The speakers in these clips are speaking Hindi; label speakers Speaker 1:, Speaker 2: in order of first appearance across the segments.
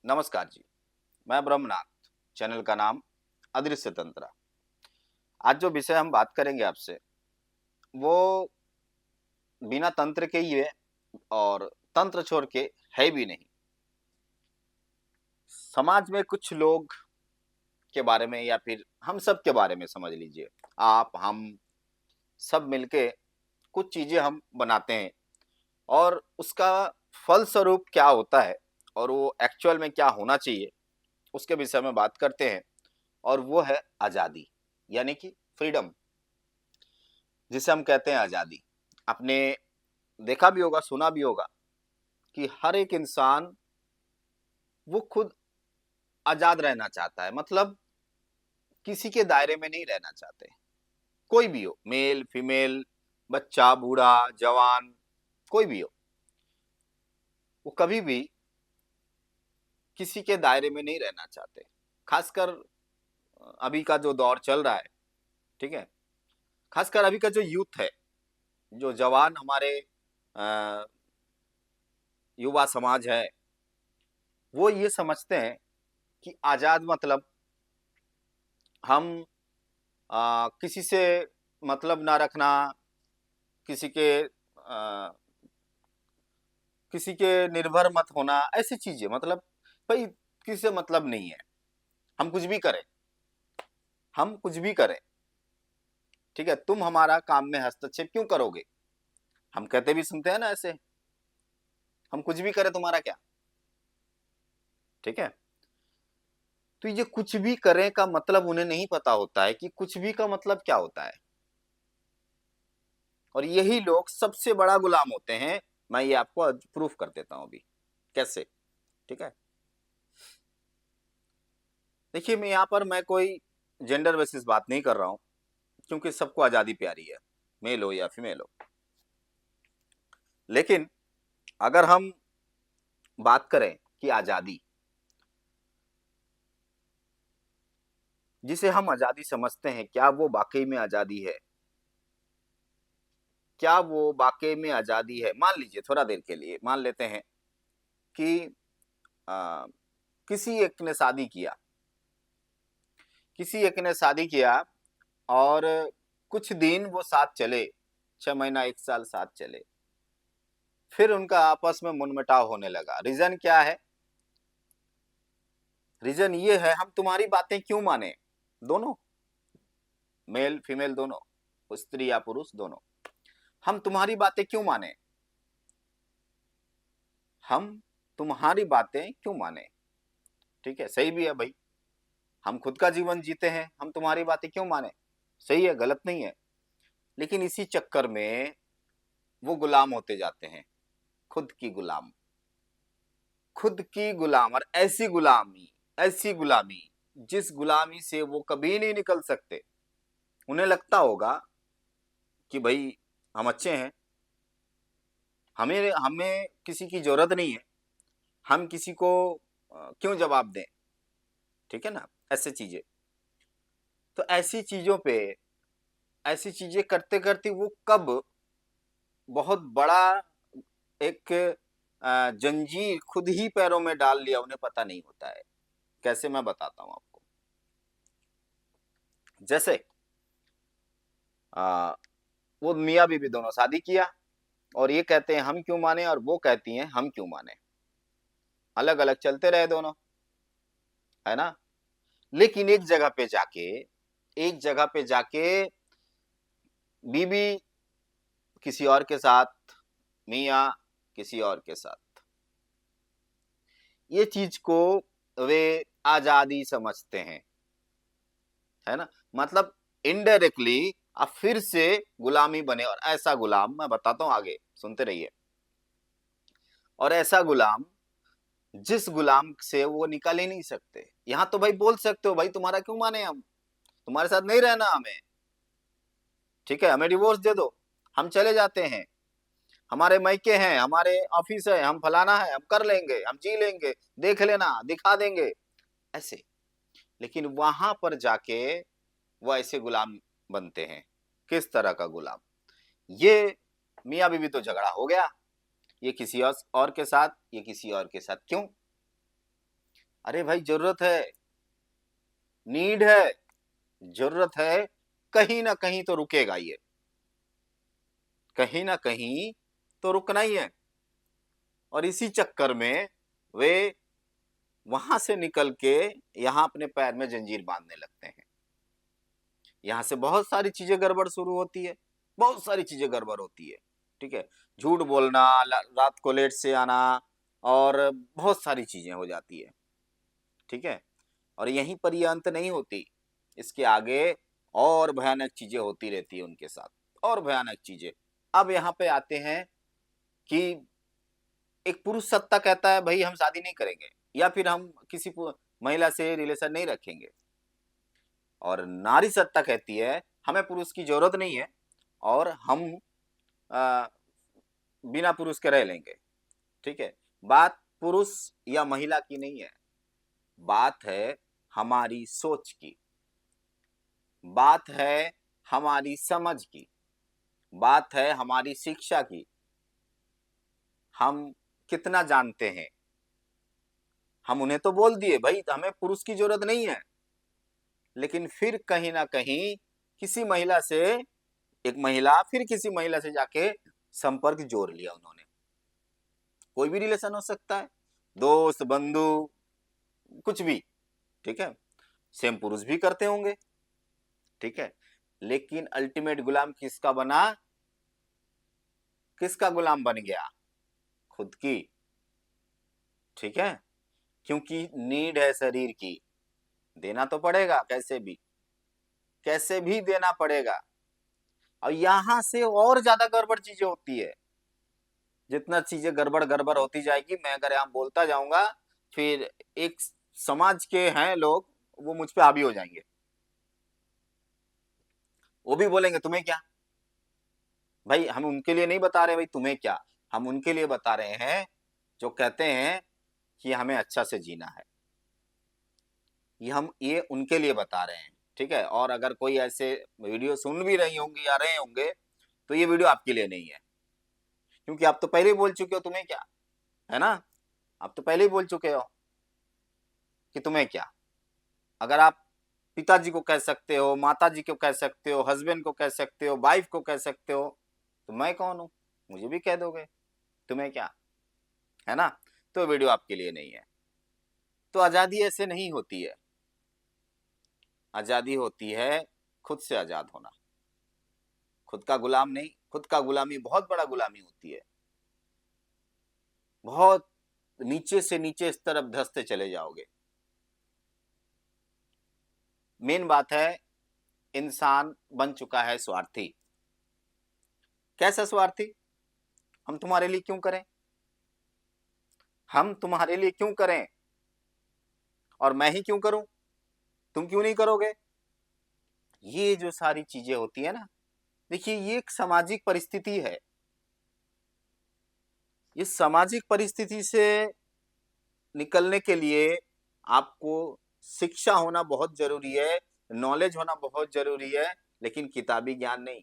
Speaker 1: नमस्कार जी। मैं ब्रह्मनाथ। चैनल का नाम अदृश्य तंत्र। आज जो विषय हम बात करेंगे आपसे वो बिना तंत्र के ही है और तंत्र छोड़ के है भी नहीं। समाज में कुछ लोग के बारे में या फिर हम सब के बारे में समझ लीजिए। आप हम सब मिलके कुछ चीजें हम बनाते हैं और उसका फल स्वरूप क्या होता है और वो एक्चुअल में क्या होना चाहिए उसके विषय में बात करते हैं। और वो है आजादी, यानी कि फ्रीडम, जिसे हम कहते हैं आजादी। आपने देखा भी होगा, सुना भी होगा कि हर एक इंसान वो खुद आजाद रहना चाहता है, मतलब किसी के दायरे में नहीं रहना चाहते। कोई भी हो, मेल फीमेल, बच्चा बूढ़ा जवान, कोई भी हो, वो कभी भी किसी के दायरे में नहीं रहना चाहते। खासकर अभी का जो दौर चल रहा है, ठीक है, खासकर अभी का जो यूथ है, जो जवान हमारे अ, युवा समाज है, वो ये समझते हैं कि आजाद मतलब हम किसी से मतलब ना रखना, किसी के किसी के निर्भर मत होना, ऐसी चीजें, मतलब भाई किसी से मतलब नहीं है। हम कुछ भी करें, हम कुछ भी करें, ठीक है, तुम हमारा काम में हस्तक्षेप क्यों करोगे। हम कहते भी सुनते हैं ना ऐसे, हम कुछ भी करें तुम्हारा क्या, ठीक है। तो ये कुछ भी करें का मतलब उन्हें नहीं पता होता है कि कुछ भी का मतलब क्या होता है। और यही लोग सबसे बड़ा गुलाम होते हैं। मैं ये आपको प्रूफ कर देता हूं अभी कैसे, ठीक है। देखिए, मैं यहाँ पर मैं कोई जेंडर बेसिस बात नहीं कर रहा हूँ, क्योंकि सबको आज़ादी प्यारी है, मेल हो या फीमेल हो। लेकिन अगर हम बात करें कि आज़ादी, जिसे हम आज़ादी समझते हैं, क्या वो वाकई में आज़ादी है? क्या वो वाकई में आज़ादी है? मान लीजिए, थोड़ा देर के लिए मान लेते हैं कि अ, किसी एक ने शादी किया, किसी एक ने शादी किया और कुछ दिन वो साथ चले, 6 महीना 1 साल साथ चले। फिर उनका आपस में मनमुटाव होने लगा। रीज़न क्या है? रीज़न ये है, हम तुम्हारी बातें क्यों माने? दोनों, मेल फीमेल दोनों, स्त्री या पुरुष दोनों। हम तुम्हारी बातें क्यों माने? हम तुम्हारी बातें क्यों माने? ठीक है, सही भी है भाई। हम खुद का जीवन जीते हैं, हम तुम्हारी बातें क्यों माने? सही है, गलत नहीं है। लेकिन इसी चक्कर में वो गुलाम होते जाते हैं, खुद की गुलाम, खुद की गुलाम। और ऐसी गुलामी जिस गुलामी से वो कभी नहीं निकल सकते। उन्हें लगता होगा कि भाई हम अच्छे हैं, हमें हमें किसी की जरूरत नहीं है, हम किसी को क्यों जवाब दें, ठीक है ना, ऐसे चीजें। तो ऐसी चीजों पे, ऐसी चीजें करते करते वो कब बहुत बड़ा एक जंजीर खुद ही पैरों में डाल लिया, उन्हें पता नहीं होता है। कैसे, मैं बताता हूँ आपको। जैसे आ, वो मियाँ बीवी दोनों शादी किया और ये कहते हैं हम क्यों माने, और वो कहती हैं हम क्यों माने। अलग अलग चलते रहे दोनों, है ना। लेकिन एक जगह पे जाके बीबी किसी और के साथ, मियाँ किसी और के साथ, ये चीज को वे आजादी समझते हैं, है ना। मतलब इनडायरेक्टली आप फिर से गुलामी बने। और ऐसा गुलाम मैं बताता हूँ, आगे सुनते रहिए। और ऐसा गुलाम जिस गुलाम से वो निकल ही नहीं सकते। यहाँ तो भाई बोल सकते हो, भाई तुम्हारा क्यों माने, हम तुम्हारे साथ नहीं रहना हमें, ठीक है, हमें डिवोर्स दे दो, हम चले जाते हैं, हमारे मायके हैं, हमारे ऑफिस है, हम फलाना है, हम कर लेंगे, हम जी लेंगे, देख लेना, दिखा देंगे, ऐसे। लेकिन वहां पर जाके वो ऐसे गुलाम बनते हैं। किस तरह का गुलाम? ये मियाँ बीवी तो झगड़ा हो गया, ये किसी और के साथ, ये किसी और के साथ, क्यों? अरे भाई जरूरत है, नीड है, जरूरत है, कहीं ना कहीं तो रुकेगा ये, कहीं ना कहीं तो रुकना ही है। और इसी चक्कर में वे वहां से निकल के यहाँ अपने पैर में जंजीर बांधने लगते हैं। यहाँ से बहुत सारी चीजें गड़बड़ शुरू होती है, बहुत सारी चीजें गड़बड़ होती है। ठीक है, झूठ बोलना, रात को लेट से आना, और बहुत सारी चीजें हो जाती है। ठीक है, और यहीं पर ये अंत नहीं होती, इसके आगे और भयानक चीजें होती रहती है उनके साथ, और भयानक चीजें। अब यहाँ पे आते हैं कि एक पुरुष सत्ता कहता है भाई हम शादी नहीं करेंगे, या फिर हम किसी महिला से रिलेशन नहीं रखेंगे, और नारी सत्ता कहती है हमें पुरुष की जरूरत नहीं है, और हम आ, बिना पुरुष के रह लेंगे। ठीक है, बात पुरुष या महिला की नहीं है, बात है हमारी सोच की, बात है हमारी समझ की, बात है हमारी शिक्षा की। हम कितना जानते हैं, हम उन्हें तो बोल दिए भाई हमें पुरुष की जरूरत नहीं है, लेकिन फिर कहीं ना कहीं किसी महिला से, एक महिला फिर किसी महिला से जाके संपर्क जोड़ लिया उन्होंने। कोई भी रिलेशन हो सकता है, दोस्त, बंधु, कुछ भी। ठीक है, सेम पुरुष भी करते होंगे। ठीक है, लेकिन अल्टीमेट गुलाम किसका बना, किसका गुलाम बन गया, खुद की। ठीक है, क्योंकि नीड है शरीर की, देना तो पड़ेगा, कैसे भी, कैसे भी देना पड़ेगा। और यहां से और ज्यादा गड़बड़ चीजें होती है। जितना चीजें गड़बड़ गड़बड़ होती जाएगी, मैं अगर यहाँ बोलता जाऊंगा, फिर एक समाज के हैं लोग, वो मुझ पे हावी हो जाएंगे, वो भी बोलेंगे तुम्हें क्या। भाई हम उनके लिए नहीं बता रहे भाई तुम्हें क्या, हम उनके लिए बता रहे हैं जो कहते हैं कि हमें अच्छा से जीना है। ये उनके लिए बता रहे हैं। ठीक है, और अगर कोई ऐसे वीडियो सुन भी रही होंगी या रहे होंगे, तो ये वीडियो आपके लिए नहीं है, क्योंकि आप तो पहले ही बोल चुके हो तुम्हें क्या, है ना। आप तो पहले ही बोल चुके हो कि तुम्हें क्या। अगर आप पिताजी को कह सकते हो, माताजी को कह सकते हो, हस्बैंड को कह सकते हो, वाइफ को कह सकते हो, तो मैं कौन हूं, मुझे भी कह दोगे तुम्हें क्या, है ना। तो वीडियो आपके लिए नहीं है। तो आजादी ऐसे नहीं होती है, आजादी होती है खुद से आजाद होना, खुद का गुलाम नहीं। खुद का गुलामी बहुत बड़ा गुलामी होती है, बहुत नीचे से नीचे इस तरफ धंसते चले जाओगे। मेन बात है, इंसान बन चुका है स्वार्थी। कैसा स्वार्थी, हम तुम्हारे लिए क्यों करें, हम तुम्हारे लिए क्यों करें, और मैं ही क्यों करूं, तुम क्यों नहीं करोगे। ये जो सारी चीजें होती है ना, देखिए ये एक सामाजिक परिस्थिति है। इस सामाजिक परिस्थिति से निकलने के लिए आपको शिक्षा होना बहुत जरूरी है, नॉलेज होना बहुत जरूरी है, लेकिन किताबी ज्ञान नहीं।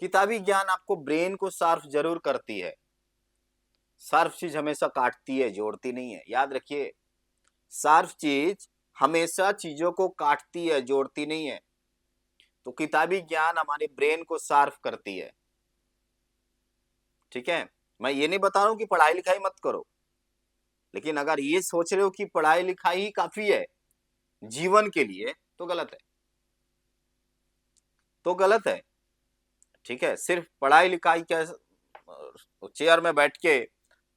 Speaker 1: किताबी ज्ञान आपको ब्रेन को शार्प जरूर करती है, शार्प चीज हमेशा काटती है, जोड़ती नहीं है, याद रखिए। शार्प चीज हमेशा चीजों को काटती है, जोड़ती नहीं है। तो किताबी ज्ञान हमारे ब्रेन को शार्प करती है। ठीक है, मैं ये नहीं बता रहा हूं कि पढ़ाई लिखाई मत करो, लेकिन अगर ये सोच रहे हो कि पढ़ाई लिखाई ही काफी है जीवन के लिए, तो गलत है, तो गलत है। ठीक है, सिर्फ पढ़ाई लिखाई के चेयर में बैठ के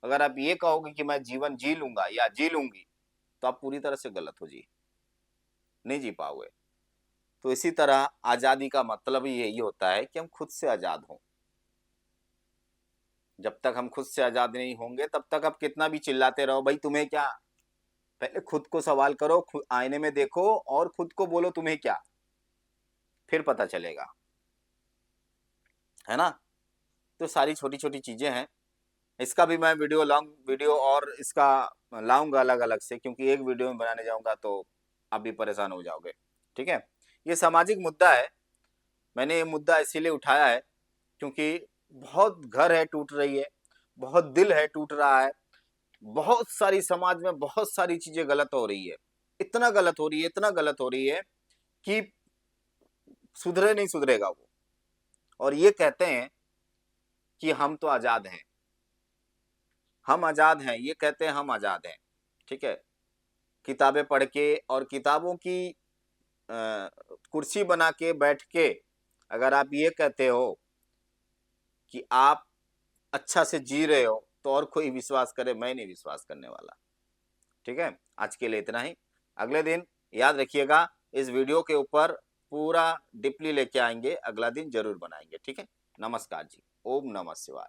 Speaker 1: अगर आप ये कहोगे कि मैं जीवन जी लूंगा या जी लूंगी, तो आप पूरी तरह से गलत हो जी, नहीं जी पाओगे। तो इसी तरह आजादी का मतलब ही यही होता है कि हम खुद से आजाद हों। जब तक हम खुद से आजाद नहीं होंगे, तब तक आप कितना भी चिल्लाते रहो भाई तुम्हें क्या। पहले खुद को सवाल करो, आईने में देखो और खुद को बोलो तुम्हें क्या, फिर पता चलेगा, है ना। तो सारी छोटी छोटी चीजें हैं। इसका भी मैं वीडियो लॉन्ग वीडियो और इसका लाऊंगा अलग अलग से, क्योंकि एक वीडियो में बनाने जाऊंगा तो आप भी परेशान हो जाओगे। ठीक है, ये सामाजिक मुद्दा है। मैंने ये मुद्दा इसीलिए उठाया है क्योंकि बहुत घर है टूट रही है, बहुत दिल है टूट रहा है, बहुत सारी समाज में बहुत सारी चीजें गलत हो रही है, इतना गलत हो रही है, इतना गलत हो रही है कि सुधरे नहीं सुधरेगा वो। और ये कहते हैं कि हम तो आजाद हैं, हम आजाद हैं, ये कहते हैं हम आजाद हैं। ठीक है, किताबें पढ़ के और किताबों की कुर्सी बना के बैठ के अगर आप ये कहते हो कि आप अच्छा से जी रहे हो, तो और कोई विश्वास करे, मैं नहीं विश्वास करने वाला। ठीक है, आज के लिए इतना ही। अगले दिन याद रखिएगा, इस वीडियो के ऊपर पूरा डीपली लेके आएंगे, अगला दिन जरूर बनाएंगे। ठीक है, नमस्कार जी, ओम नमः शिवाय।